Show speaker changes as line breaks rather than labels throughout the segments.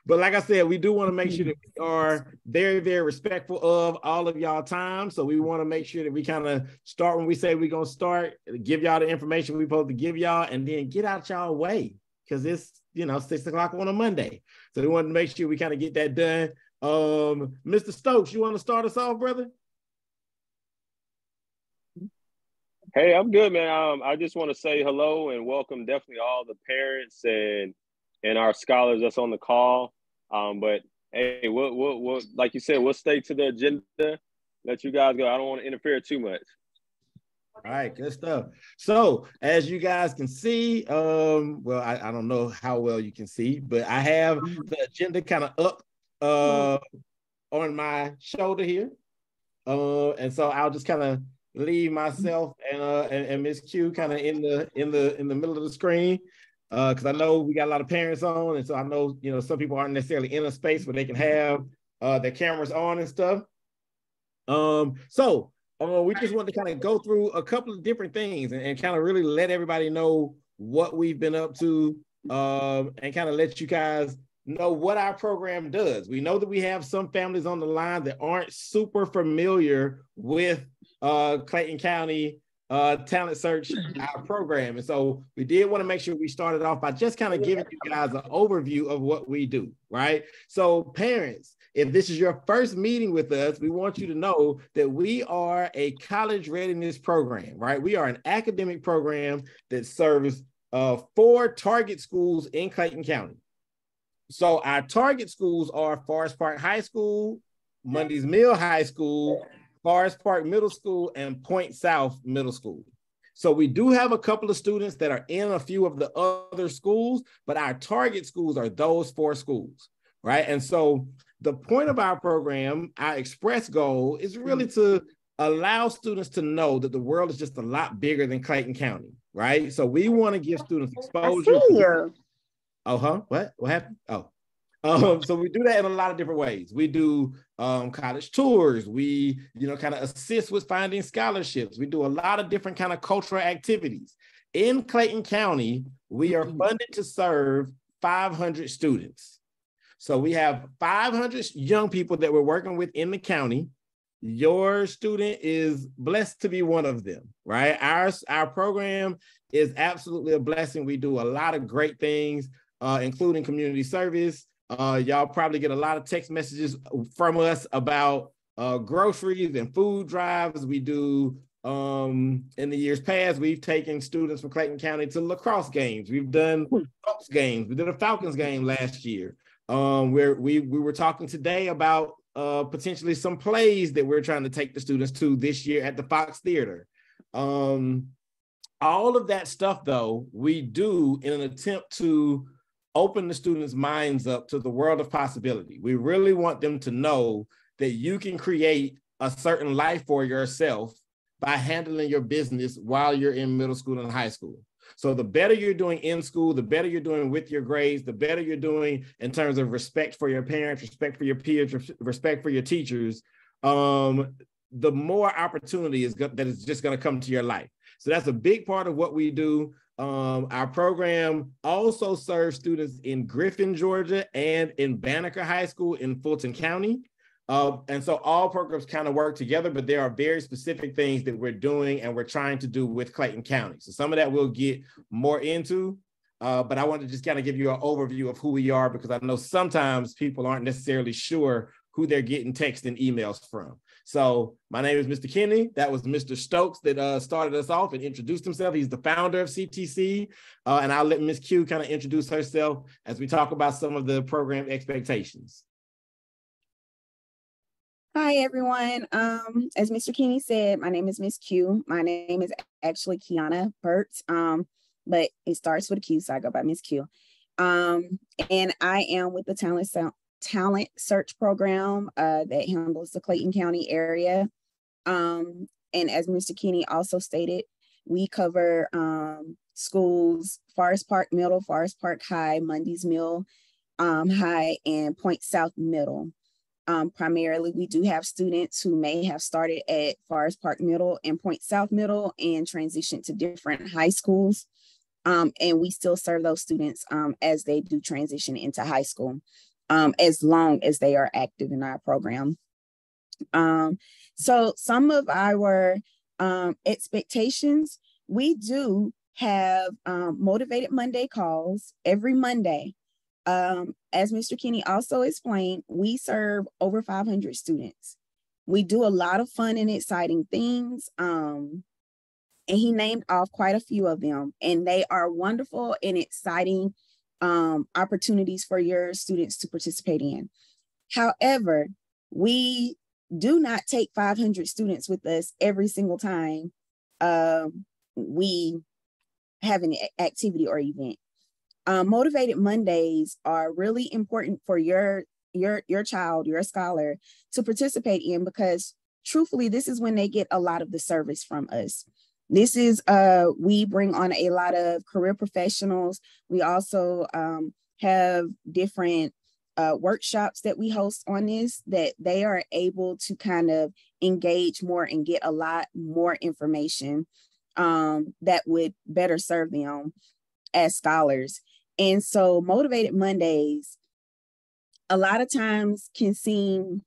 But like I said, we do want to make sure that we are very, very respectful of all of y'all time. So we want to make sure that we kind of start when we say we're going to start, give y'all the information we're supposed to give y'all, and then get out y'all way, because it's, 6 o'clock on a Monday. So we want to make sure we kind of get that done. Mr. Stokes, you want to start us off, brother?
Hey, I'm good, man. I just want to say hello and welcome definitely all the parents and our scholars that's on the call. But hey, we'll like you said, we'll stay to the agenda. Let you guys go. I don't want to interfere too much.
All right, good stuff. So as you guys can see, well, I don't know how well you can see, but I have the agenda kind of up on my shoulder here. And so I'll just kind of leave myself and Miss Q kind of in the middle of the screen, because I know we got a lot of parents on, and so I know some people aren't necessarily in a space where they can have their cameras on and stuff. So we just want to kind of go through a couple of different things and kind of really let everybody know what we've been up to, and kind of let you guys know what our program does. We know that we have some families on the line that aren't super familiar with Clayton County Talent Search, our program. And so we did want to make sure we started off by just kind of giving you guys an overview of what we do, right? So parents, if this is your first meeting with us, we want you to know that we are a college readiness program, right? We are an academic program that serves 4 target schools in Clayton County. So our target schools are Forest Park High School, Mundy's Mill High School, Forest Park Middle School, and Point South Middle School. So we do have a couple of students that are in a few of the other schools, but our target schools are those 4 schools, right? And so the point of our program, our express goal, is really to allow students to know that the world is just a lot bigger than Clayton County, right? So we want to give students exposure. What happened? So we do that in a lot of different ways. We do college tours. We, kind of assist with finding scholarships. We do a lot of different kind of cultural activities. In Clayton County, we are funded to serve 500 students. So we have 500 young people that we're working with in the county. Your student is blessed to be one of them, right? Our program is absolutely a blessing. We do a lot of great things, including community service. Y'all probably get a lot of text messages from us about groceries and food drives. We do, in the years past, we've taken students from Clayton County to lacrosse games. We've done Hawks games. We did a Falcons game last year. Where we were talking today about potentially some plays that we're trying to take the students to this year at the Fox Theater. All of that stuff, though, we do in an attempt to open the students' minds up to the world of possibility. We really want them to know that you can create a certain life for yourself by handling your business while you're in middle school and high school. So the better you're doing in school, the better you're doing with your grades, the better you're doing in terms of respect for your parents, respect for your peers, respect for your teachers, the more opportunity that is just going to come to your life. So that's a big part of what we do. Our program also serves students in Griffin, Georgia, and in Banneker High School in Fulton County. And so all programs kind of work together, but there are very specific things that we're doing and we're trying to do with Clayton County. So some of that we'll get more into, but I want to just kind of give you an overview of who we are, because I know sometimes people aren't necessarily sure who they're getting texts and emails from. So my name is Mr. Kennedy. That was Mr. Stokes that started us off and introduced himself. He's the founder of CTC. And I'll let Ms. Q kind of introduce herself as we talk about some of the program expectations.
Hi, everyone. As Mr. Kennedy said, my name is Miss Q. My name is actually Kiana Burt, but it starts with a Q, so I go by Miss Q. And I am with the Talent Search program that handles the Clayton County area. And as Mr. Kennedy also stated, we cover schools, Forest Park Middle, Forest Park High, Mundy's Mill High, and Point South Middle. Primarily, we do have students who may have started at Forest Park Middle and Point South Middle and transitioned to different high schools. And we still serve those students as they do transition into high school, as long as they are active in our program. So some of our expectations, we do have Motivated Monday calls every Monday. As Mr. Kinney also explained, we serve over 500 students. We do a lot of fun and exciting things. And he named off quite a few of them, and they are wonderful and exciting opportunities for your students to participate in. However, we do not take 500 students with us every single time we have an activity or event. Motivated Mondays are really important for your child, your scholar, to participate in, because truthfully, this is when they get a lot of the service from us. This is, we bring on a lot of career professionals. We also have different workshops that we host on this, that they are able to kind of engage more and get a lot more information that would better serve them as scholars. And so Motivated Mondays, a lot of times can seem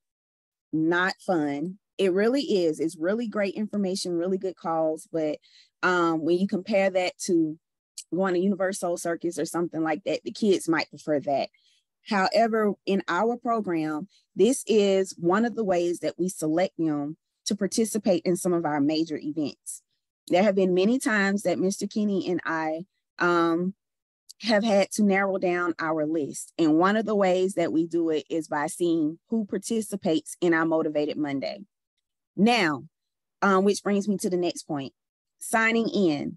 not fun. It really is. It's really great information, really good calls. But when you compare that to going to Universal Circus or something like that, the kids might prefer that. However, in our program, this is one of the ways that we select them to participate in some of our major events. There have been many times that Mr. Kinney and I have had to narrow down our list. And one of the ways that we do it is by seeing who participates in our Motivated Monday. Now, which brings me to the next point, signing in.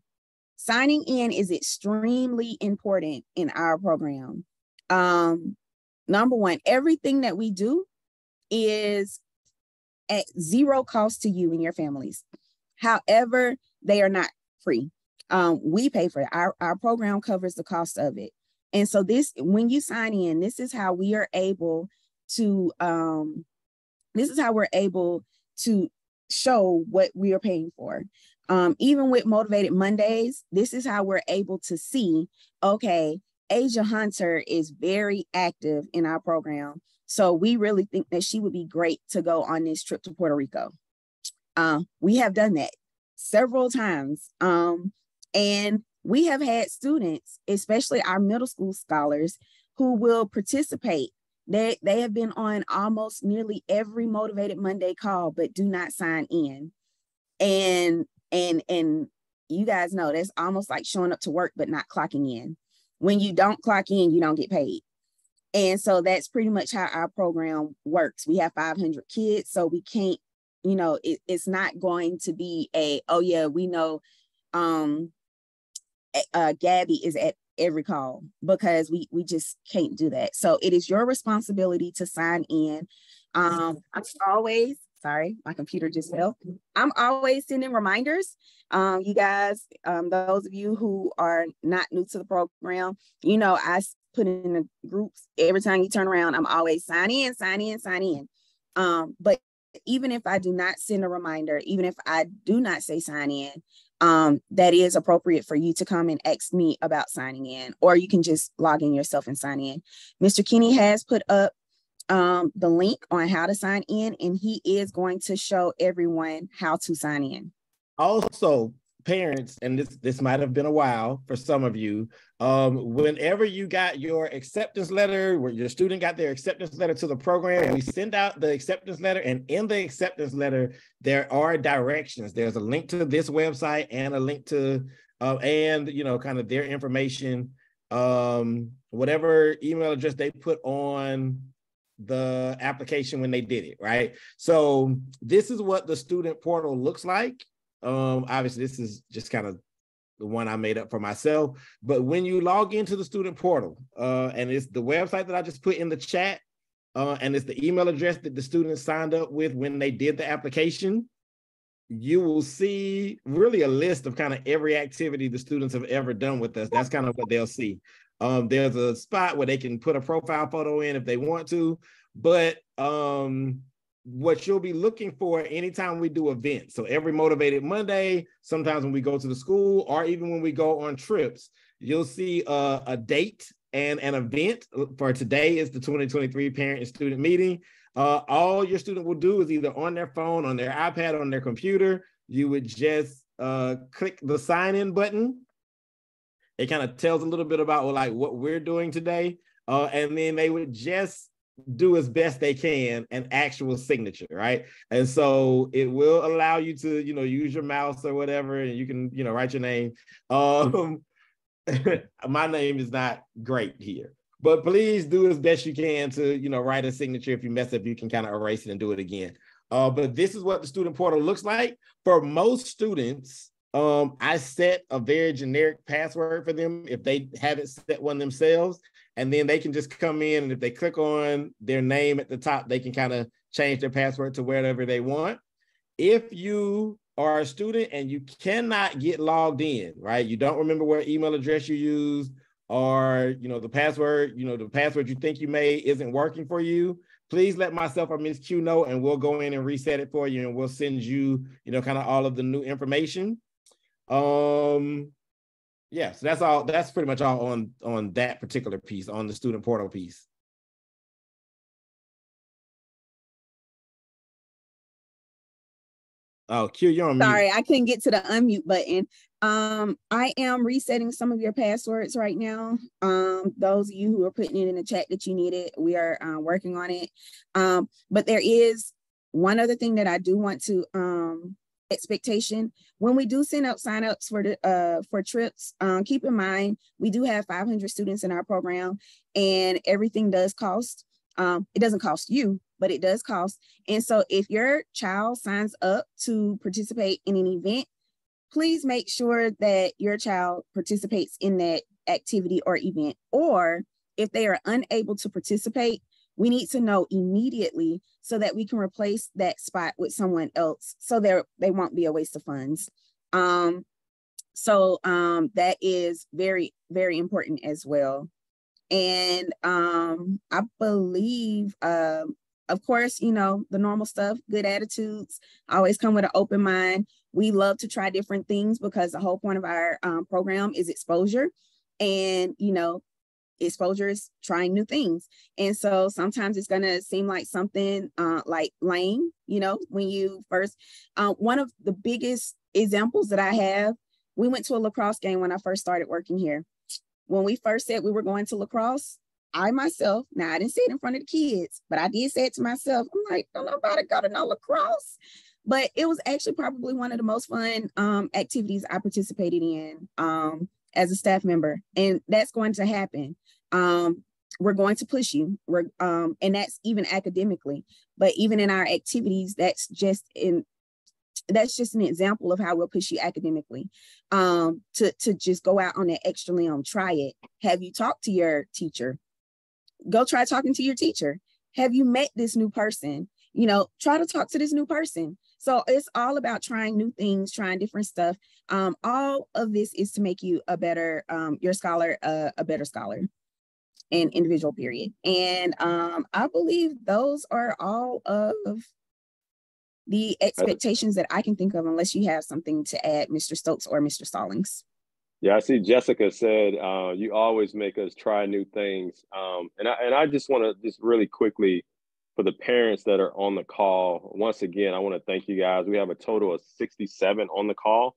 Signing in is extremely important in our program. Number one, everything that we do is at zero cost to you and your families. However, they are not free. We pay for it. Our program covers the cost of it. And so this, when you sign in, this is how we are able to, show what we are paying for. Even with Motivated Mondays, this is how we're able to see, okay, Asia Hunter is very active in our program. So we really think that she would be great to go on this trip to Puerto Rico. We have done that several times. And we have had students, especially our middle school scholars, who will participate. They have been on almost nearly every Motivated Monday call, but do not sign in. And you guys know that's almost like showing up to work, but not clocking in. When you don't clock in, you don't get paid. And so that's pretty much how our program works. We have 500 kids, so we can't, it's not going to be oh yeah, we know Gabby is at every call, because we just can't do that. So it is your responsibility to sign in. I'm always, sorry, my computer just fell. I'm always sending reminders. You guys, those of you who are not new to the program, I put in the groups every time you turn around. I'm always sign in. But even if I do not send a reminder, even if I do not say sign in, that is appropriate for you to come and ask me about signing in, or you can just log in yourself and sign in. Mr. Kinney has put up the link on how to sign in, and he is going to show everyone how to sign in.
Also, parents, and this might have been a while for some of you, whenever you got your acceptance letter, where your student got their acceptance letter to the program, we send out the acceptance letter, and in the acceptance letter, there are directions. There's a link to this website and a link to, kind of their information, whatever email address they put on the application when they did it, right? So this is what the student portal looks like. Obviously, this is just kind of the one I made up for myself. But when you log into the student portal, and it's the website that I just put in the chat, and it's the email address that the students signed up with when they did the application, you will see really a list of kind of every activity the students have ever done with us. That's kind of what they'll see. There's a spot where they can put a profile photo in if they want to, but what you'll be looking for anytime we do events. So every Motivated Monday, sometimes when we go to the school, or even when we go on trips, you'll see a date and an event. For today is the 2023 parent and student meeting. All your student will do is either on their phone, on their iPad, on their computer, you would just click the sign in button. It kind of tells a little bit about like what we're doing today. And then they would just do as best they can an actual signature, right? And so it will allow you to, use your mouse or whatever, and you can, write your name. My name is not great here, but please do as best you can to, write a signature. If you mess up, you can kind of erase it and do it again. But this is what the student portal looks like. For most students, I set a very generic password for them if they haven't set one themselves, and then they can just come in, and if they click on their name at the top, they can kind of change their password to whatever they want. If you are a student and you cannot get logged in, right? You don't remember what email address you used, or the password you think you made isn't working for you, please let myself or Ms. Q know, and we'll go in and reset it for you, and we'll send you, kind of all of the new information. Yeah, so that's all. That's pretty much all on that particular piece, on the student portal piece. Oh, Q, you're on mute.
Sorry, I couldn't get to the unmute button. I am resetting some of your passwords right now. Those of you who are putting it in the chat that you need it, we are working on it. But there is one other thing that I do want to expectation. When we do send out signups for trips, keep in mind we do have 500 students in our program, and everything does cost. It doesn't cost you, but it does cost. And so if your child signs up to participate in an event, please make sure that your child participates in that activity or event. Or if they are unable to participate, we need to know immediately so that we can replace that spot with someone else, so they won't be a waste of funds. So that is very, very important as well. And I believe, of course, the normal stuff, good attitudes, always come with an open mind. We love to try different things because the whole point of our program is exposure. And, exposure is trying new things. And so sometimes it's going to seem like something like lame, when you first, one of the biggest examples that I have, we went to a lacrosse game when I first started working here. When we first said we were going to lacrosse, I myself, now I didn't say it in front of the kids, but I did say it to myself. I'm like, don't nobody got to know lacrosse. But it was actually probably one of the most fun activities I participated in as a staff member. And that's going to happen. We're going to push you. And that's even academically. But even in our activities, that's just an example of how we'll push you academically, to just go out on that extra limb, try it. Have you talked to your teacher? Go try talking to your teacher. Have you met this new person? Try to talk to this new person. So it's all about trying new things, trying different stuff. All of this is to make you a better, your scholar, a better scholar and individual, period. And I believe those are all of the expectations that I can think of, unless you have something to add, Mr. Stokes or Mr. Stallings.
Yeah, I see Jessica said, you always make us try new things. And I just want to just really quickly, for the parents that are on the call, once again, I want to thank you guys. We have a total of 67 on the call.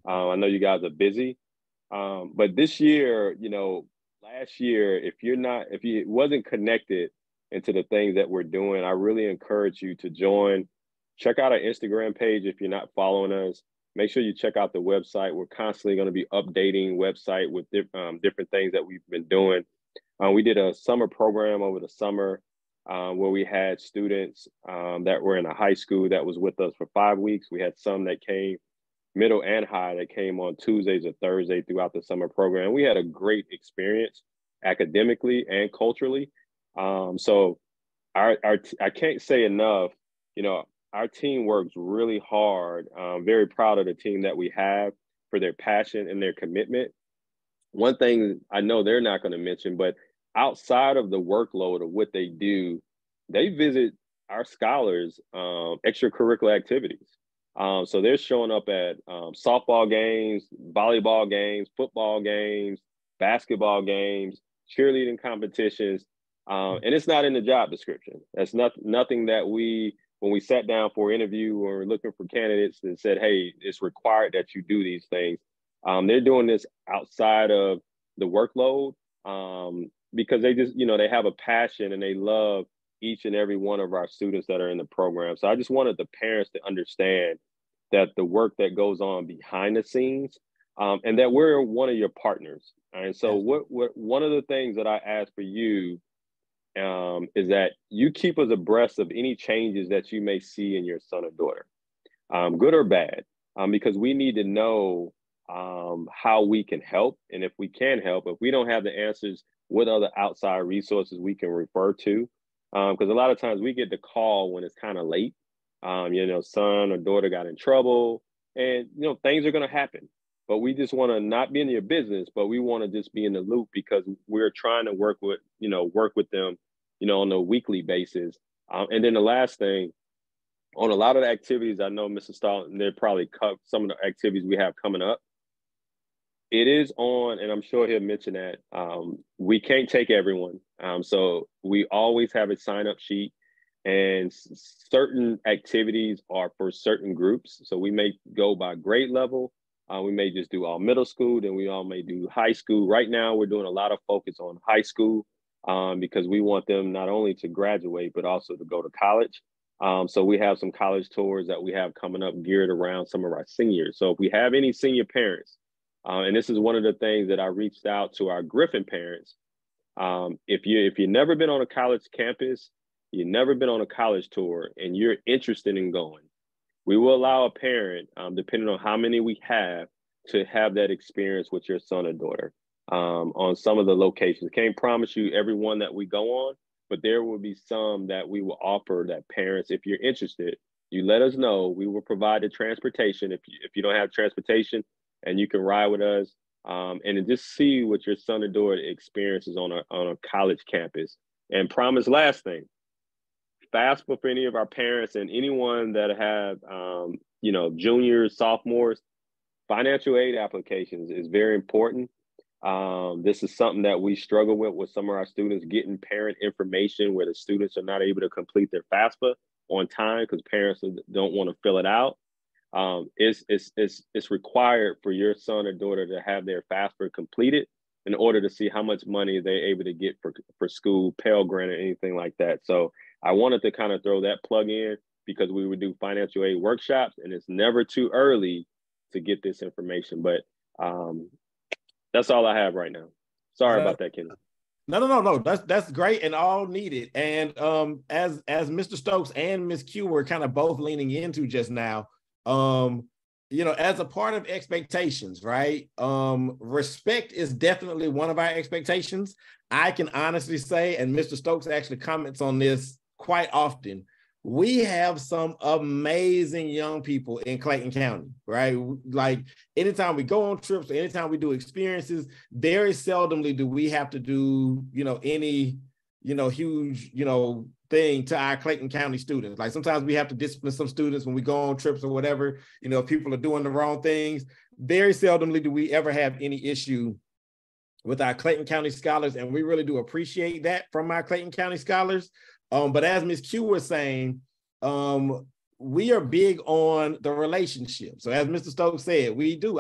I know you guys are busy, but this year, last year, if you wasn't connected into the things that we're doing, I really encourage you to join. Check out our Instagram page if you're not following us. Make sure you check out the website. We're constantly going to be updating website with different things that we've been doing. We did a summer program over the summer where we had students that were in a high school that was with us for 5 weeks. We had some that came, middle and high, that came on Tuesdays or Thursdays throughout the summer program. We had a great experience academically and culturally. So I can't say enough, our team works really hard. I'm very proud of the team that we have for their passion and their commitment. One thing I know they're not going to mention, but outside of the workload of what they do, they visit our scholars' extracurricular activities. So they're showing up at softball games, volleyball games, football games, basketball games, cheerleading competitions, and it's not in the job description. That's nothing that when we sat down for an interview or looking for candidates and said, hey, it's required that you do these things. They're doing this outside of the workload because they just, they have a passion and they love each and every one of our students that are in the program. So I just wanted the parents to understand that the work that goes on behind the scenes and that we're one of your partners. And so what one of the things that I ask for you is that you keep us abreast of any changes that you may see in your son or daughter, good or bad, because we need to know how we can help. And if we can help, if we don't have the answers, what other outside resources we can refer to. Because a lot of times we get the call when it's kind of late, son or daughter got in trouble and, things are going to happen. But we just want to not be in your business, but we want to just be in the loop because we're trying to work with them, on a weekly basis. And then the last thing, on a lot of the activities, I know Mr. Staunton, they're probably some of the activities we have coming up. It is on, and I'm sure he'll mention that, we can't take everyone. So we always have a sign-up sheet, and certain activities are for certain groups. So we may go by grade level. We may just do all middle school, then we all may do high school. Right now, we're doing a lot of focus on high school because we want them not only to graduate, but also to go to college. So we have some college tours that we have coming up geared around some of our seniors. So if we have any senior parents, and this is one of the things that I reached out to our Griffin parents, if you've never been on a college campus, you've never been on a college tour, and you're interested in going, we will allow a parent, depending on how many we have, to have that experience with your son or daughter on some of the locations. Can't promise you every one that we go on, but there will be some that we will offer that parents, if you're interested, you let us know. We will provide the transportation if you don't have transportation, and you can ride with us and just see what your son or daughter experiences on a college campus. And promise, last thing, FAFSA for any of our parents and anyone that have, juniors, sophomores, financial aid applications is very important. This is something that we struggle with some of our students, getting parent information where the students are not able to complete their FAFSA on time because parents don't want to fill it out. It's required for your son or daughter to have their FAFSA completed in order to see how much money they're able to get for school, Pell Grant, or anything like that. So I wanted to kind of throw that plug in because we would do financial aid workshops, and it's never too early to get this information. But that's all I have right now. Sorry about that, Kenny.
No. That's great and all needed. And as Mr. Stokes and Ms. Q were kind of both leaning into just now, as a part of expectations, right? Respect is definitely one of our expectations. I can honestly say, and Mr. Stokes actually comments on this quite often, we have some amazing young people in Clayton County, right? Like anytime we go on trips, or anytime we do experiences, very seldomly do we have to do, any, huge, thing to our Clayton County students. Like sometimes we have to discipline some students when we go on trips or whatever, if people are doing the wrong things. Very seldomly do we ever have any issue with our Clayton County scholars, and we really do appreciate that from our Clayton County scholars. But as Ms. Q was saying, we are big on the relationship. So as Mr. Stokes said, we do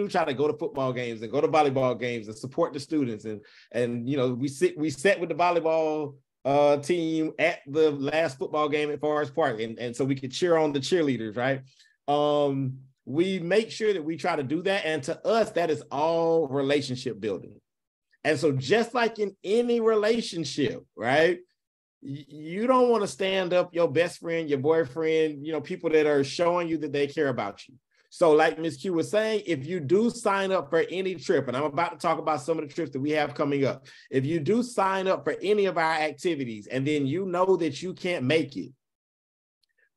try to go to football games and go to volleyball games and support the students. And we sat with the volleyball team at the last football game at Forest Park, and so we could cheer on the cheerleaders, right? We make sure that we try to do that, and to us, that is all relationship building. And so just like in any relationship, right, you don't want to stand up your best friend, your boyfriend, people that are showing you that they care about you. So like Ms. Q was saying, if you do sign up for any trip, and I'm about to talk about some of the trips that we have coming up, if you do sign up for any of our activities and then you know that you can't make it,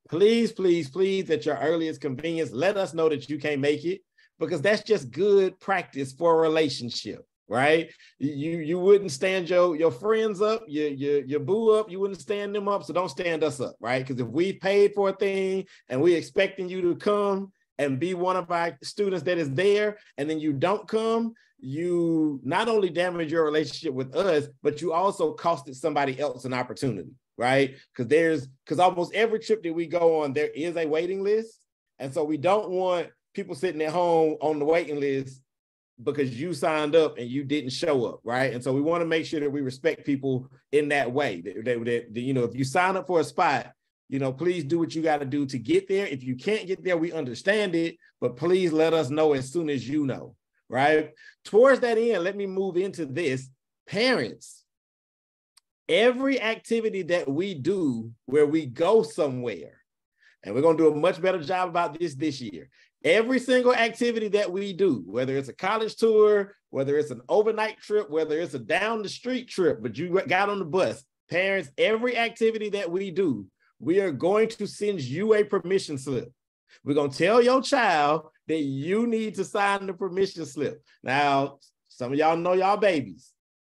please, please, please, at your earliest convenience, let us know that you can't make it, because that's just good practice for a relationship. Right? You wouldn't stand your friends up, your boo up, you wouldn't stand them up, so don't stand us up, right? Because if we paid for a thing and we expecting you to come and be one of our students that is there, and then you don't come, you not only damage your relationship with us, but you also costed somebody else an opportunity, right? Because almost every trip that we go on, there is a waiting list. And so we don't want people sitting at home on the waiting list because you signed up and you didn't show up, right? And so we want to make sure that we respect people in that way. That you know, if you sign up for a spot, you know, please do what you got to do to get there. If you can't get there, we understand it, but please let us know as soon as you know, right? Towards that end, let me move into this. Parents, every activity that we do where we go somewhere, and we're going to do a much better job about this year. Every single activity that we do, whether it's a college tour, whether it's an overnight trip, whether it's a down the street trip, but you got on the bus, parents, every activity that we do, we are going to send you a permission slip. We're going to tell your child that you need to sign the permission slip. Now, some of y'all know y'all babies.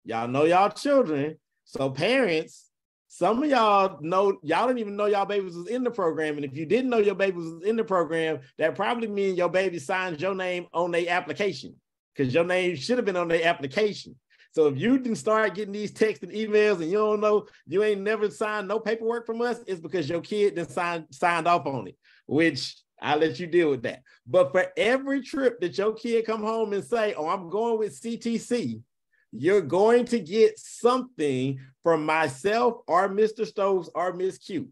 Y'all know y'all children. So parents, some of y'all know, y'all didn't even know y'all babies was in the program. And if you didn't know your baby was in the program, that probably means your baby signed your name on their application, because your name should have been on their application. So if you didn't start getting these texts and emails and you don't know, you ain't never signed no paperwork from us, it's because your kid didn't signed off on it, which I'll let you deal with that. But for every trip that your kid come home and say, oh, I'm going with CTC, you're going to get something from myself or Mr. Stokes or Miss Q.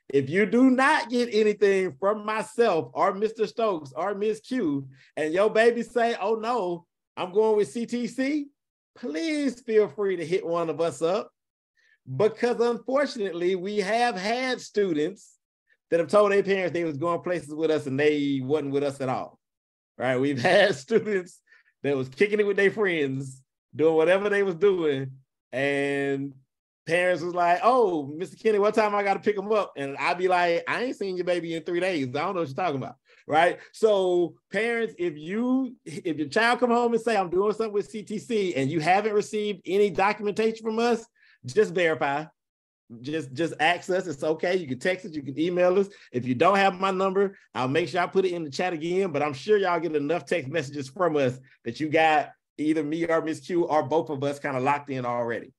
If you do not get anything from myself or Mr. Stokes or Miss Q, and your baby say, oh no, I'm going with CTC, please feel free to hit one of us up, because unfortunately, we have had students that have told their parents they was going places with us and they wasn't with us at all, right? We've had students that was kicking it with their friends, doing whatever they was doing, and parents was like, oh, Mr. Kenny, what time I got to pick them up? And I'd be like, I ain't seen your baby in 3 days. I don't know what you're talking about, right? So parents, if your child come home and say, I'm doing something with CTC and you haven't received any documentation from us, just verify. Just ask us. It's okay. You can text us. You can email us. If you don't have my number, I'll make sure I put it in the chat again, but I'm sure y'all get enough text messages from us that you got either me or Miss Q or both of us kind of locked in already.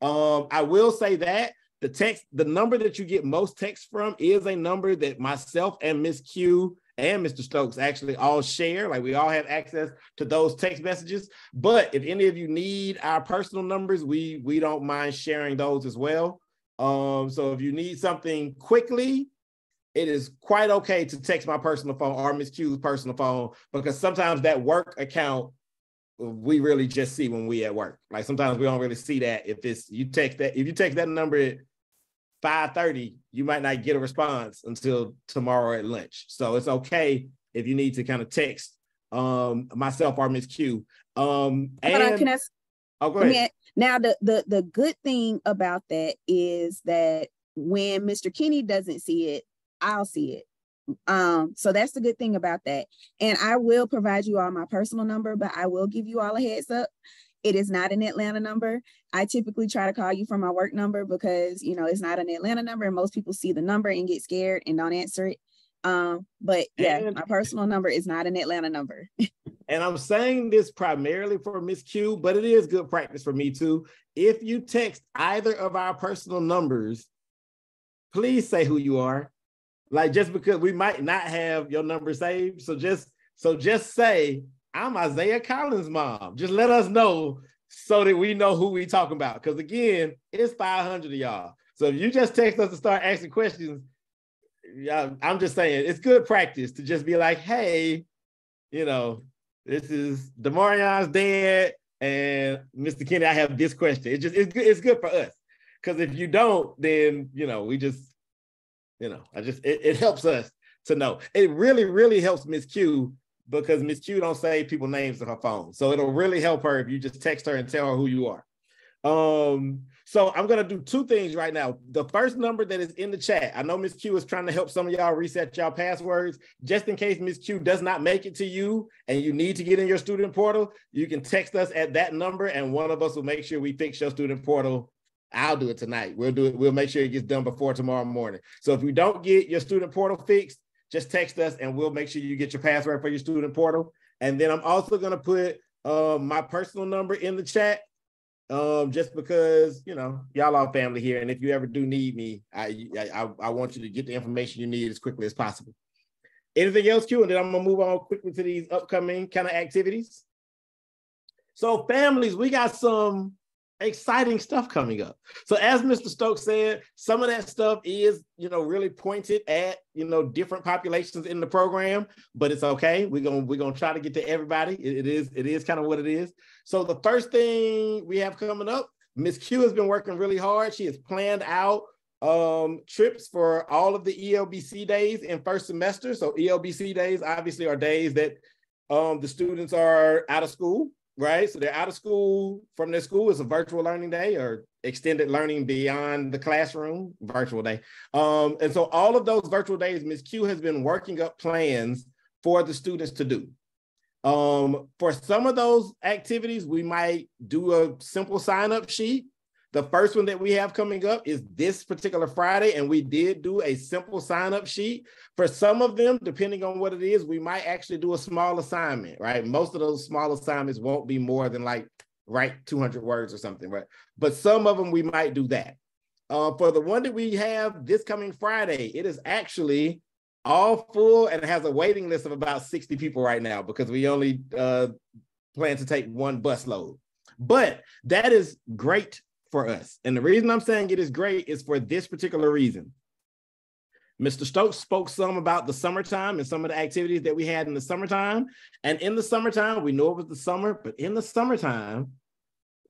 I will say that the number that you get most text from is a number that myself and Miss Q and Mr. Stokes actually all share. Like, we all have access to those text messages. But if any of you need our personal numbers, we don't mind sharing those as well. So if you need something quickly, it is quite okay to text my personal phone or Miss Q's personal phone, because sometimes that work account we really just see when we at work. Like, sometimes we don't really see that. If you text that number at 5:30, you might not get a response until tomorrow at lunch. So it's okay if you need to kind of text myself or Miss Q. Go ahead.
Now, the good thing about that is that when Mr. Kenny doesn't see it, I'll see it. So that's the good thing about that. And I will provide you all my personal number, but I will give you all a heads up. It is not an Atlanta number. I typically try to call you from my work number because, you know, it's not an Atlanta number and most people see the number and get scared and don't answer it. But yeah, my personal number is not an Atlanta number.
And I'm saying this primarily for Miss Q, but it is good practice for me too. If you text either of our personal numbers, please say who you are. Like, just because we might not have your number saved. So just say, I'm Isaiah Collins' mom. Just let us know so that we know who we talking about. Because again, it's 500 of y'all. So if you just text us to start asking questions, yeah, I'm just saying it's good practice to just be like, hey, you know, this is Demarion's dad and Mr. Kenny, I have this question. It's good for us. Because if you don't, then, you know, it helps us to know. It really, really helps Miss Q, because Miss Q don't save people's names to her phone. So it'll really help her if you just text her and tell her who you are. So I'm going to do two things right now. The first number that is in the chat, I know Miss Q is trying to help some of y'all reset y'all passwords. Just in case Miss Q does not make it to you and you need to get in your student portal, you can text us at that number and one of us will make sure we fix your student portal. I'll do it tonight. We'll make sure it gets done before tomorrow morning. So if we don't get your student portal fixed, just text us and we'll make sure you get your password for your student portal. And then I'm also going to put my personal number in the chat, just because, you know, y'all are family here. And if you ever do need me, I want you to get the information you need as quickly as possible. Anything else, Q? And then I'm gonna move on quickly to these upcoming kind of activities. So families, we got some exciting stuff coming up. So as Mr. Stokes said, some of that stuff is, you know, really pointed at, you know, different populations in the program, but it's okay. We're gonna try to get to everybody. It is kind of what it is. So the first thing we have coming up, Ms. Q has been working really hard. She has planned out trips for all of the ELBC days in first semester. So ELBC days obviously are days that the students are out of school. Right, so they're out of school from their school. It's a virtual learning day or extended learning beyond the classroom, virtual day. And so all of those virtual days, Ms. Q has been working up plans for the students to do. For some of those activities, we might do a simple sign-up sheet. The first one that we have coming up is this particular Friday, and we did do a simple sign-up sheet. For some of them, depending on what it is, we might actually do a small assignment, right? Most of those small assignments won't be more than like write 200 words or something, right? But some of them, we might do that. For the one that we have this coming Friday, it is actually all full and it has a waiting list of about 60 people right now because we only plan to take one bus load. But that is great for us. And the reason I'm saying it is great is for this particular reason. Mr. Stokes spoke some about the summertime and some of the activities that we had in the summertime. And in the summertime, we know it was the summer, but in the summertime,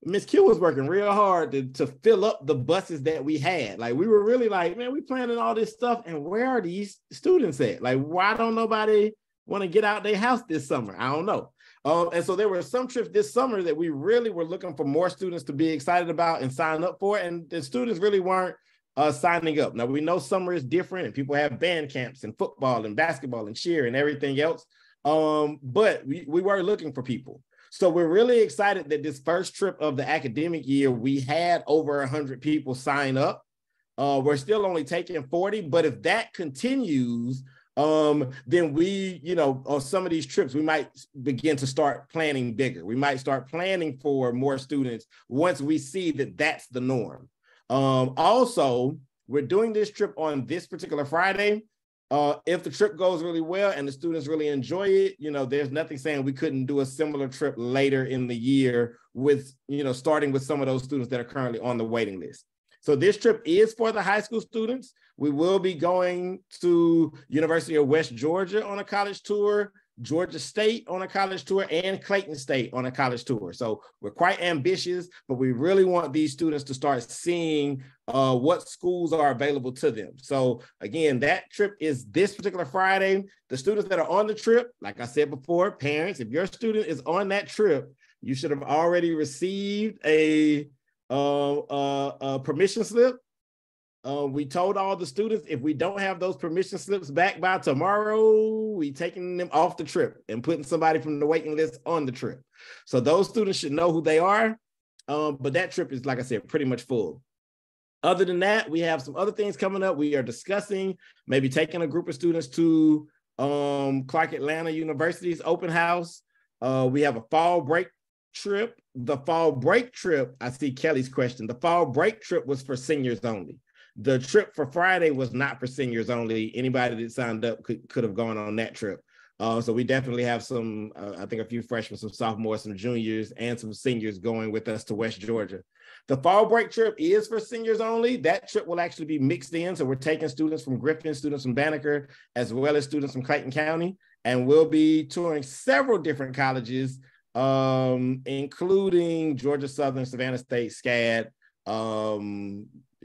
Ms. Q was working real hard to fill up the buses that we had. Like, we were really like, man, we planning all this stuff, and where are these students at? Like, why don't nobody want to get out their house this summer? I don't know. And so there were some trips this summer that we really were looking for more students to be excited about and sign up for, and the students really weren't signing up. Now, we know summer is different, and people have band camps and football and basketball and cheer and everything else, but we were looking for people. So we're really excited that this first trip of the academic year, we had over 100 people sign up. We're still only taking 40, but if that continues, then we, you know, on some of these trips, we might begin to start planning bigger. We might start planning for more students once we see that that's the norm. Also, we're doing this trip on this particular Friday. If the trip goes really well and the students really enjoy it, you know, there's nothing saying we couldn't do a similar trip later in the year with, you know, starting with some of those students that are currently on the waiting list. So this trip is for the high school students. We will be going to University of West Georgia on a college tour, Georgia State on a college tour, and Clayton State on a college tour. So we're quite ambitious, but we really want these students to start seeing what schools are available to them. So again, that trip is this particular Friday. The students that are on the trip, like I said before, parents, if your student is on that trip, you should have already received a permission slip. We told all the students, if we don't have those permission slips back by tomorrow, we taking them off the trip and putting somebody from the waiting list on the trip. So those students should know who they are. But that trip is, like I said, pretty much full. Other than that, we have some other things coming up. We are discussing maybe taking a group of students to Clark Atlanta University's open house. We have a fall break trip. The fall break trip, I see Kelly's question. The fall break trip was for seniors only. The trip for Friday was not for seniors only. Anybody that signed up could have gone on that trip. So we definitely have some, I think a few freshmen, some sophomores, some juniors, and some seniors going with us to West Georgia. The fall break trip is for seniors only. That trip will actually be mixed in. So we're taking students from Griffin, students from Banneker, as well as students from Clayton County. And we'll be touring several different colleges, including Georgia Southern, Savannah State, SCAD.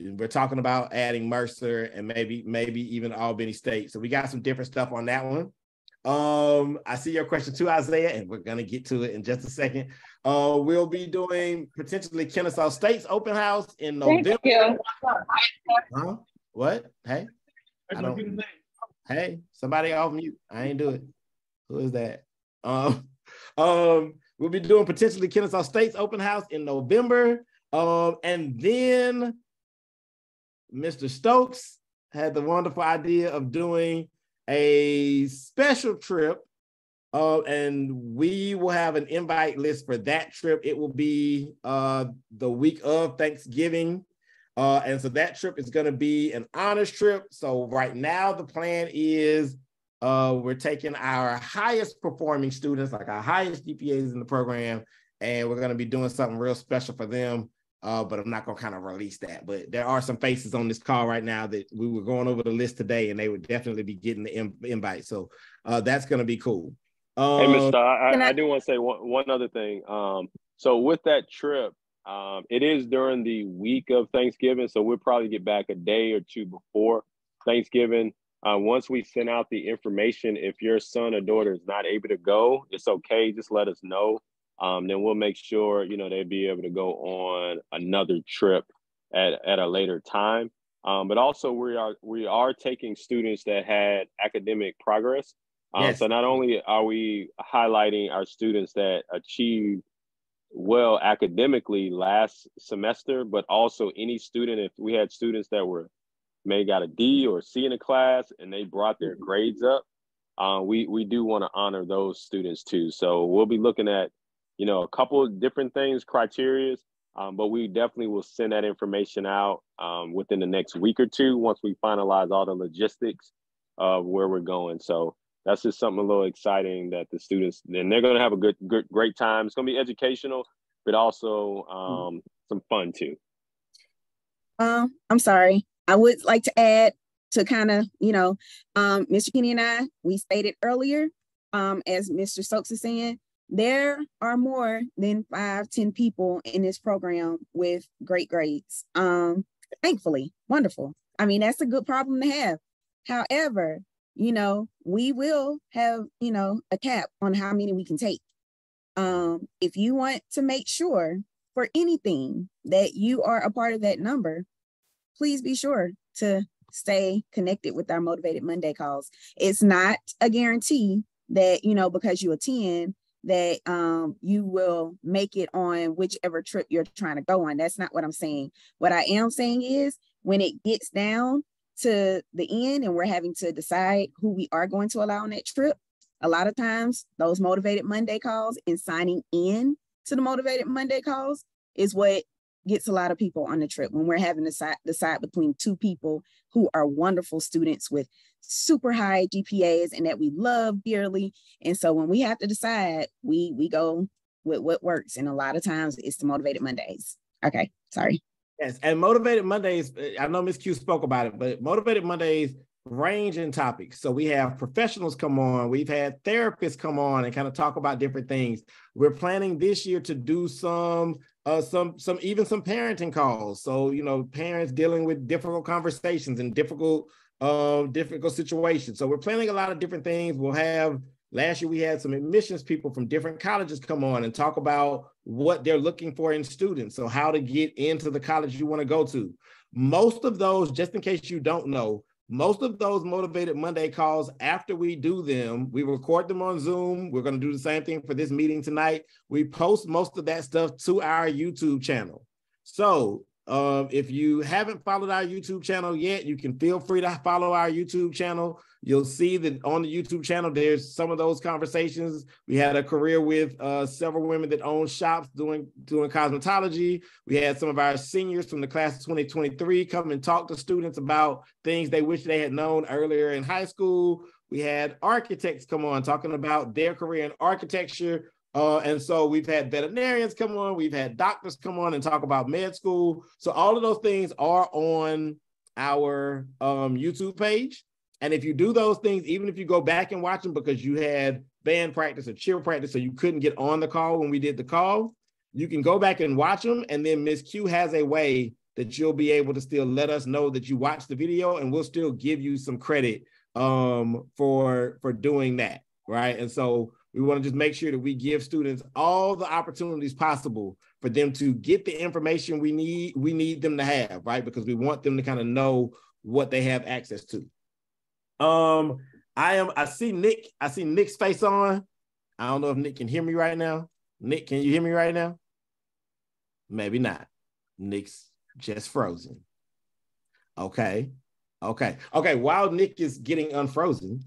We're talking about adding Mercer and maybe even Albany State. So we got some different stuff on that one. I see your question too, Isaiah, and we're gonna get to it in just a second. We'll be doing potentially Kennesaw State's open house in November.
Thank you.
Huh? What? Hey, I don't. Hey, somebody off mute. I ain't do it. Who is that? We'll be doing potentially Kennesaw State's open house in November. And then Mr. Stokes had the wonderful idea of doing a special trip And we will have an invite list for that trip. It will be the week of Thanksgiving. And so that trip is going to be an honors trip. So right now the plan is we're taking our highest performing students, like our highest GPAs in the program, and we're going to be doing something real special for them. But I'm not going to kind of release that. But there are some faces on this call right now that we were going over the list today, and they would definitely be getting the invite. So that's going to be cool.
Hey, Mr. I do want to say one other thing. So with that trip, it is during the week of Thanksgiving, so we'll probably get back a day or two before Thanksgiving. Once we send out the information, if your son or daughter is not able to go, it's okay. Just let us know. Then we'll make sure, they'll be able to go on another trip at a later time. But also we are taking students that had academic progress.
Yes.
So not only are we highlighting our students that achieved well academically last semester, but also any student, if we had students that may got a D or C in a class and they brought their grades up, we do want to honor those students too. So we'll be looking at, a couple of different things, criteria, but we definitely will send that information out within the next week or two once we finalize all the logistics of where we're going. So that's just something a little exciting that the students, and they're going to have a great time. It's going to be educational, but also some fun too.
I'm sorry. I would like to add to kind of, Mr. Kenny and I, we stated earlier, as Mr. Stokes is saying, there are more than 5-10 people in this program with great grades. Thankfully, wonderful. I mean, that's a good problem to have. However, we will have, a cap on how many we can take. If you want to make sure for anything that you are a part of that number, please be sure to stay connected with our Motivated Monday calls. It's not a guarantee that, because you attend, that you will make it on whichever trip you're trying to go on. That's not what I'm saying. What I am saying is when it gets down to the end and we're having to decide who we are going to allow on that trip, a lot of times those Motivated Monday calls and signing in to the Motivated Monday calls is what gets a lot of people on the trip when we're having to decide between two people who are wonderful students with super high GPAs and that we love dearly. And so when we have to decide, we go with what works. And a lot of times it's the Motivated Mondays. Okay, sorry.
Yes, and Motivated Mondays, I know Ms. Q spoke about it, but Motivated Mondays range in topics. So we have professionals come on, we've had therapists come on and kind of talk about different things. We're planning this year to do some parenting calls. So, parents dealing with difficult conversations and difficult situations. So we're planning a lot of different things. Last year we had some admissions people from different colleges come on and talk about what they're looking for in students. So how to get into the college you want to go to. Most of those, just in case you don't know, most of those Motivated Monday calls, after we do them, we record them on Zoom. We're going to do the same thing for this meeting tonight. We post most of that stuff to our YouTube channel. So if you haven't followed our YouTube channel yet, you can feel free to follow our YouTube channel. You'll see that on the YouTube channel, there's some of those conversations. We had a career with several women that own shops doing cosmetology. We had some of our seniors from the class of 2023 come and talk to students about things they wish they had known earlier in high school. We had architects come on talking about their career in architecture. And so we've had veterinarians come on, we've had doctors come on and talk about med school. So all of those things are on our YouTube page. And if you do those things, even if you go back and watch them because you had band practice or cheer practice, so you couldn't get on the call when we did the call, you can go back and watch them. And then Ms. Q has a way that you'll be able to still let us know that you watched the video, and we'll still give you some credit for doing that, right? And so we want to just make sure that we give students all the opportunities possible for them to get the information we need them to have, right? Because we want them to kind of know what they have access to. I see Nick's face on. I don't know if Nick can hear me right now. Nick, can you hear me right now? Maybe not. Nick's just frozen. Okay. Okay. While Nick is getting unfrozen,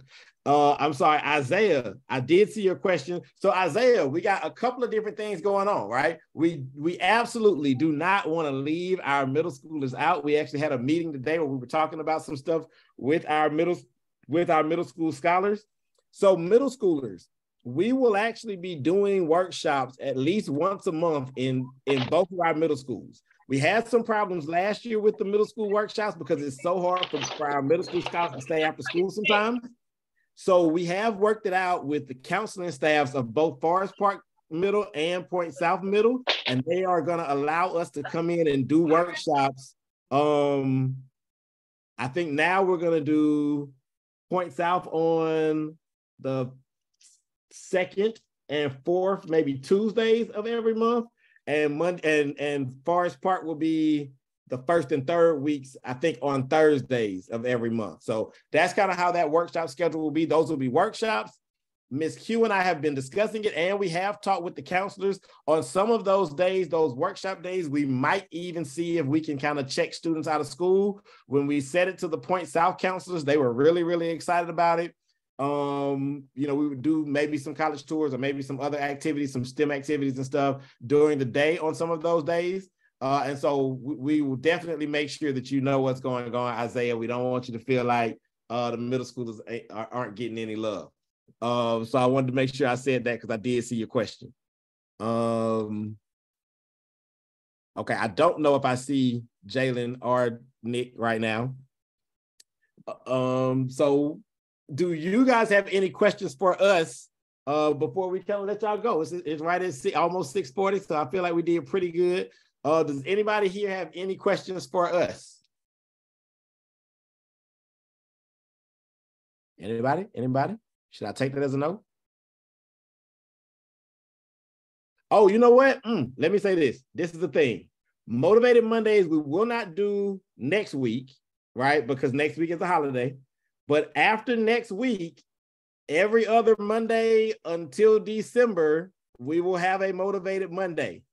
I'm sorry, Isaiah, I did see your question. So Isaiah, we got a couple of different things going on, right? We absolutely do not want to leave our middle schoolers out. We actually had a meeting today where we were talking about some stuff with our middle school scholars. So middle schoolers, we will actually be doing workshops at least once a month in both of our middle schools. We had some problems last year with the middle school workshops because it's so hard for our middle school scholars to stay after school sometimes. So we have worked it out with the counseling staffs of both Forest Park Middle and Point South Middle, and they are going to allow us to come in and do workshops. I think now we're going to do Point South on the 2nd and 4th, maybe Tuesdays of every month, and Monday and Forest Park will be the 1st and 3rd weeks, I think, on Thursdays of every month. So that's kind of how that workshop schedule will be. Those will be workshops. Ms. Q and I have been discussing it, and we have talked with the counselors on some of those days, those workshop days. We might even see if we can kind of check students out of school. When we said it to the Point South counselors, they were really, really excited about it. We would do maybe some college tours or maybe some other activities, some STEM activities and stuff during the day on some of those days. And so we will definitely make sure that you know what's going on, Isaiah. We don't want you to feel like the middle schoolers aren't getting any love. So I wanted to make sure I said that because I did see your question. Okay, I don't know if I see Jalen or Nick right now. So do you guys have any questions for us before we kind of let y'all go? It's right at almost 6:40, so I feel like we did pretty good. Does anybody here have any questions for us? Anybody? Should I take that as a no? Oh, you know what? Let me say this. This is the thing. Motivated Mondays, we will not do next week, right? Because next week is a holiday. But after next week, every other Monday until December, we will have a Motivated Monday.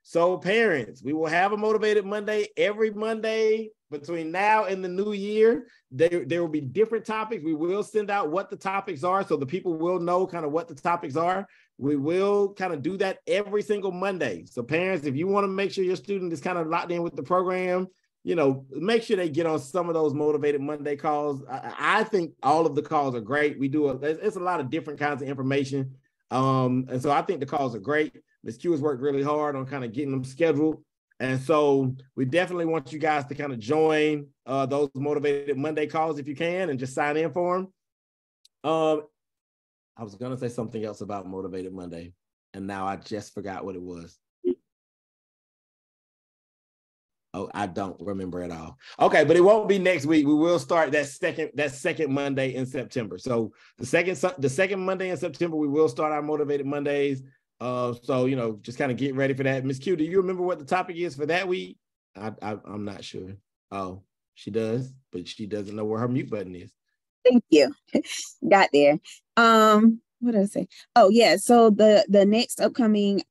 So parents, we will have a Motivated Monday every Monday between now and the new year. There will be different topics. We will send out what the topics are so the people will know kind of what the topics are. We will kind of do that every single Monday. So parents, if you want to make sure your student is kind of locked in with the program, make sure they get on some of those Motivated Monday calls. I think all of the calls are great. It's a lot of different kinds of information. And so I think the calls are great. Ms. Q has worked really hard on kind of getting them scheduled. And so we definitely want you guys to kind of join those Motivated Monday calls if you can and just sign in for them. I was going to say something else about Motivated Monday, and now I just forgot what it was. Oh, I don't remember at all. Okay, but it won't be next week. We will start that second Monday in September. So the second Monday in September, we will start our Motivated Mondays. So just kind of get ready for that. Ms. Q, do you remember what the topic is for that week? I'm not sure. Oh, she does, but she doesn't know where her mute button is.
Thank you. Got there. What did I say? Oh yeah. So the next upcoming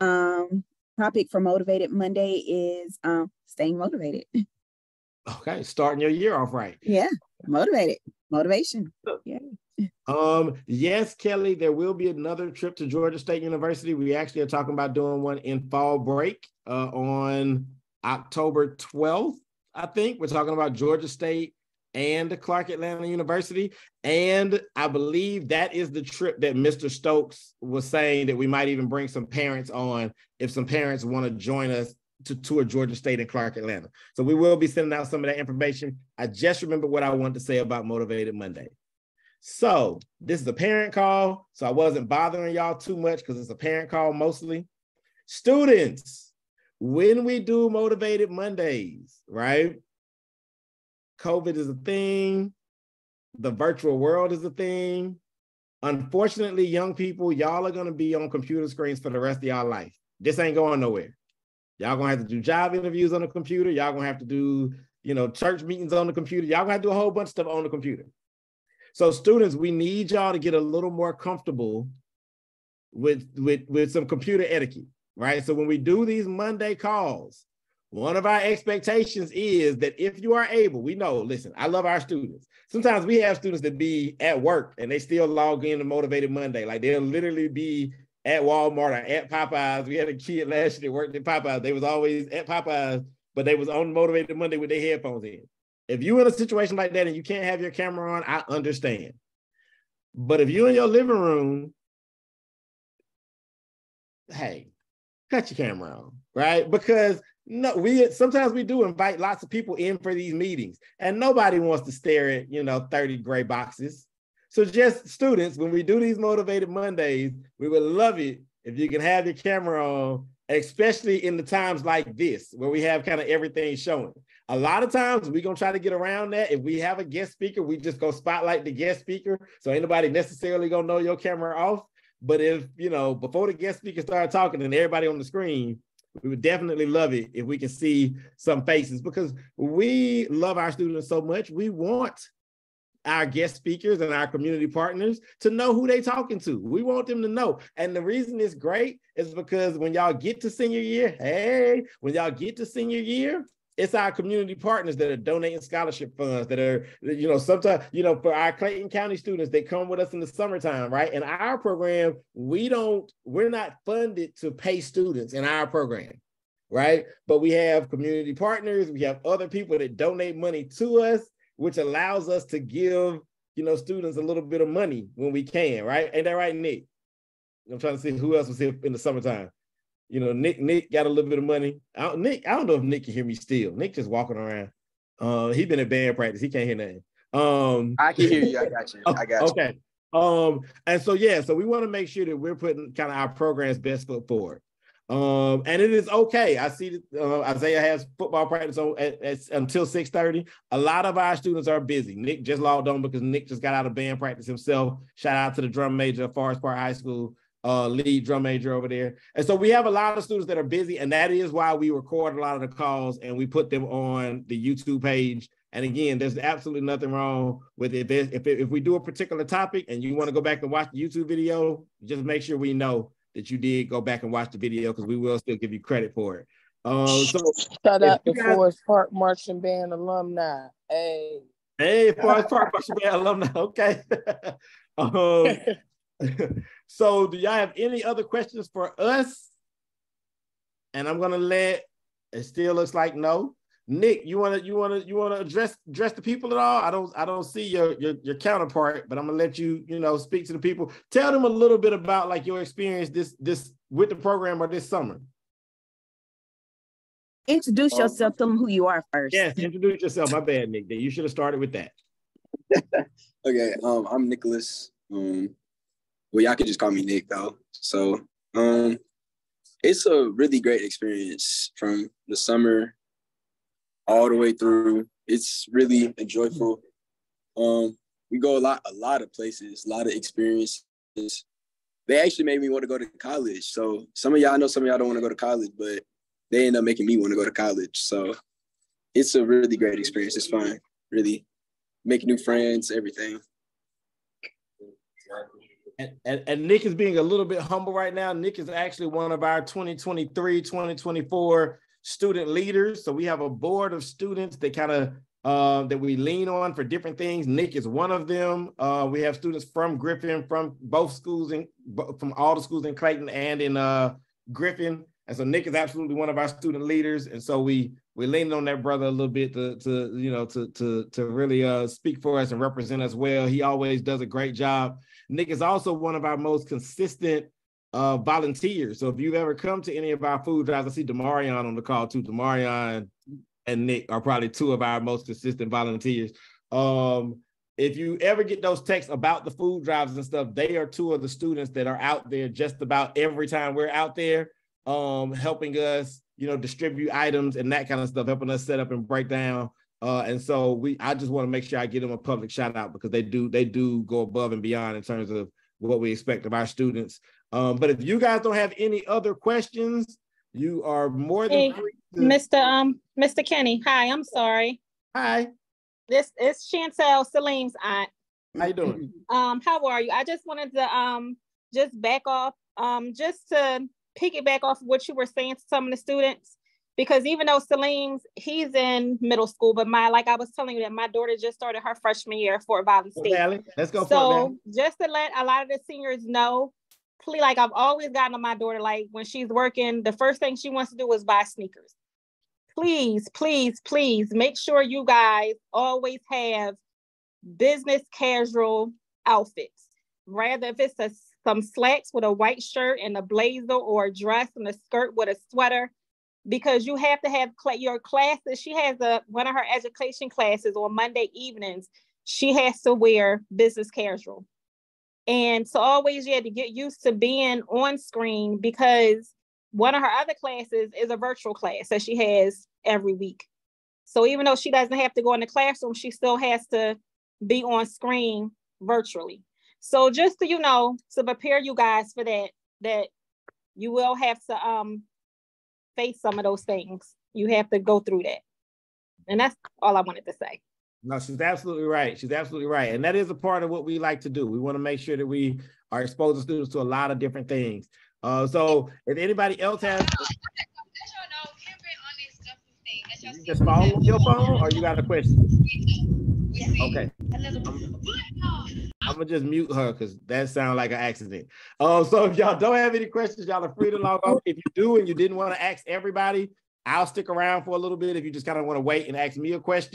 topic for Motivated Monday is staying motivated.
Okay, starting your year off right.
Yeah, motivation. Yeah.
Yes, Kelly, there will be another trip to Georgia State University. We actually are talking about doing one in fall break on October 12th, I think. We're talking about Georgia State and Clark Atlanta University. And I believe that is the trip that Mr. Stokes was saying that we might even bring some parents on if some parents want to join us to tour Georgia State and Clark Atlanta. So we will be sending out some of that information. I just remembered what I wanted to say about Motivated Monday. So this is a parent call, so I wasn't bothering y'all too much because it's a parent call mostly. Students, when we do Motivated Mondays, right? COVID is a thing. The virtual world is a thing. Unfortunately, young people, y'all are going to be on computer screens for the rest of y'all life. This ain't going nowhere. Y'all going to have to do job interviews on the computer. Y'all going to have to do, church meetings on the computer. Y'all going to do a whole bunch of stuff on the computer. So students, we need y'all to get a little more comfortable with some computer etiquette, right? So when we do these Monday calls, one of our expectations is that if you are able, we know, listen, I love our students. Sometimes we have students that be at work and they still log in to Motivated Monday. Like they'll literally be at Walmart or at Popeyes. We had a kid last year that worked at Popeyes. They was always at Popeyes, but they was on Motivated Monday with their headphones in. If you're in a situation like that and you can't have your camera on, I understand. But if you're in your living room, hey, cut your camera on, right? Because sometimes we do invite lots of people in for these meetings and nobody wants to stare at, 30 gray boxes. So just students, when we do these Motivated Mondays, we would love it if you can have your camera on, especially in the times like this, where we have kind of everything showing. A lot of times we're going to try to get around that. If we have a guest speaker, we just go spotlight the guest speaker. So ain't nobody necessarily going to know your camera off. But if, before the guest speaker started talking and everybody on the screen, we would definitely love it if we can see some faces, because we love our students so much. We want our guest speakers and our community partners to know who they're talking to. We want them to know. And the reason it's great is because when y'all get to senior year, it's our community partners that are donating scholarship funds that are, sometimes, for our Clayton County students, they come with us in the summertime, right? In our program, we're not funded to pay students in our program, right? But we have community partners, we have other people that donate money to us, which allows us to give, students a little bit of money when we can, right? Ain't that right, Nick? I'm trying to see who else was here in the summertime. Nick got a little bit of money. I don't know if Nick can hear me still. Nick just walking around. He been at band practice. He can't hear nothing.
I can hear you. I got you.
Okay. And so we want to make sure that we're putting kind of our program's best foot forward. And it is okay. I see that Isaiah has football practice on until 6:30. A lot of our students are busy. Nick just logged on because Nick just got out of band practice himself. Shout out to the drum major at Forest Park High School. Lead drum major over there. And so we have a lot of students that are busy, and that is why we record a lot of the calls and we put them on the YouTube page. And again, there's absolutely nothing wrong with it. If we do a particular topic and you want to go back and watch the YouTube video, just make sure we know that you did go back and watch the video, because we will still give you credit for it. So
shout out to Forest Park Marching Band alumni.
Hey, Forest Park Marching Band alumni. Okay. So do y'all have any other questions for us? And I'm gonna let, it still looks like no. Nick, you wanna address the people at all? I don't see your counterpart, but I'm gonna let you, speak to the people. Tell them a little bit about like your experience this with the program or this summer.
Introduce yourself, tell them who you are first.
Yes, introduce yourself. My bad, Nick. You should have started with that.
Okay, I'm Nicholas. Well, y'all can just call me Nick though. So it's a really great experience from the summer all the way through. It's really joyful. We go a lot of places, a lot of experiences. They actually made me want to go to college. So some of y'all don't want to go to college, but they end up making me want to go to college. So it's a really great experience. It's fun, really make new friends, everything.
And Nick is being a little bit humble right now. Nick is actually one of our 2023, 2024 student leaders. So we have a board of students that kind of that we lean on for different things. Nick is one of them. We have students from Griffin, from both schools, from all the schools in Clayton and in Griffin. And so Nick is absolutely one of our student leaders. And so we leaned on that brother a little bit to really speak for us and represent us well. He always does a great job. Nick is also one of our most consistent volunteers. So if you've ever come to any of our food drives, I see Demarion on the call too. Demarion and Nick are probably two of our most consistent volunteers. If you ever get those texts about the food drives and stuff, they are two of the students that are out there just about every time we're out there, helping us, distribute items and that kind of stuff, helping us set up and break down. And so I just want to make sure I give them a public shout out, because they do go above and beyond in terms of what we expect of our students. But if you guys don't have any other questions, you are more than free to...
Mr. Kenny. Hi, I'm sorry.
Hi.
This is Chantel Salim's aunt.
How you doing?
How are you? I just wanted to just back off, just to piggyback off of what you were saying to some of the students. because even though Salim's, he's in middle school, but like I was telling you that my daughter just started her freshman year at Fort Valley State.
Valley. Let's go.
So just to let a lot of the seniors know, please, like I've always gotten on my daughter, like when she's working, the first thing she wants to do is buy sneakers. Please, please, please make sure you guys always have business casual outfits. Rather if it's some slacks with a white shirt and a blazer, or a dress and a skirt with a sweater, because you have to have your classes. She has one of her education classes on Monday evenings. She has to wear business casual. And so always you had to get used to being on screen, because one of her other classes is a virtual class that she has every week. So even though she doesn't have to go in the classroom, she still has to be on screen virtually. So just so you know, to prepare you guys for that you will have to face some of those things. You have to go through that. And that's all I wanted to say.
No, she's absolutely right. She's absolutely right. And that is a part of what we like to do. We want to make sure that we are exposing students to a lot of different things. So if anybody else has... You just follow your phone, or you got a question? Okay. I'm gonna just mute her because that sounds like an accident. So if y'all don't have any questions, y'all are free to log off. If you do and you didn't want to ask everybody, I'll stick around for a little bit if you just kind of want to wait and ask me a question.